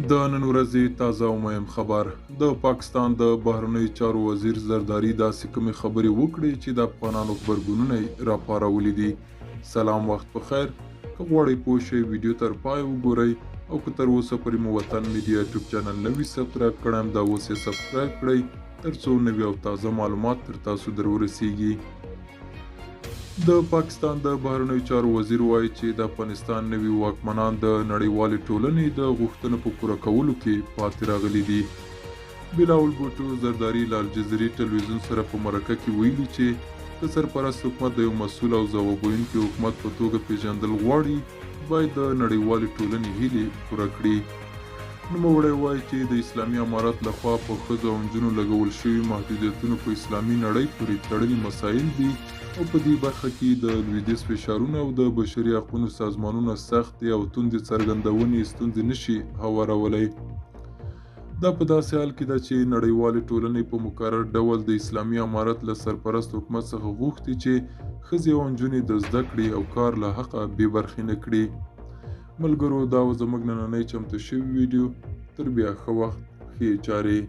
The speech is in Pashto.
د نن ورځې تازه او مهم خبر. د پاکستان د بهرنیو چارو وزیر زرداری داسې کومې خبرې وکړې چې د افغانانو غبرګونونه یې راپارولي دي. سلام، وخت په خیر. که غواړئ پوه شئ ویډیو تر پای وګورئ او که تر اوسه پورې مو وطن میډیا یوټیوب چینل نه وي سبسکرایب کړی هم دا اوس یې سبسکرایب کړئ تر څو نوي او تازه معلومات تر تاسو در ورسیږي. د پاکستان د بهرنیو چارو وزیر وایي چې د افغانستان نوي واکمنان د نړیوالې ټولنې د غوښتنو په پوره کولو کې پاتې راغلي دي. بلاول بوټو زرداری له الجزیرې ټلویزیون سره په مرکه کې ویلي چې که سرپرست حکومت د یو مسؤل او ځواب ویونکي حکومت په توګه پیژندل غواړي باید د نړیوالې ټولنې هیلې پوره کړي. نوموړی وایي چې د اسلامي امارت لخوا په ښځو او نجونو لګول شوي محدودیتونه په اسلامي نړۍ پورې تړلي مسایل دي او په دې برخه کې د لویدیځ فشارونه او د بشري حقونو سازمانونه سختې او توندې څرګندونې ستونزې نشي هوارولی. دا په داسې حال کې ده چې نړیوالې ټولنې په مکرر ډول د اسلامي امارت له سرپرست حکومت څخه غوښتي چې ښځې او نجونې د زده کړې او کار له حقه بې برخې نه کړي. ملګرو، دا و زموږ نننۍ چمتو شوي ویډیو. تر بیا ښه وخت، ښې چارې.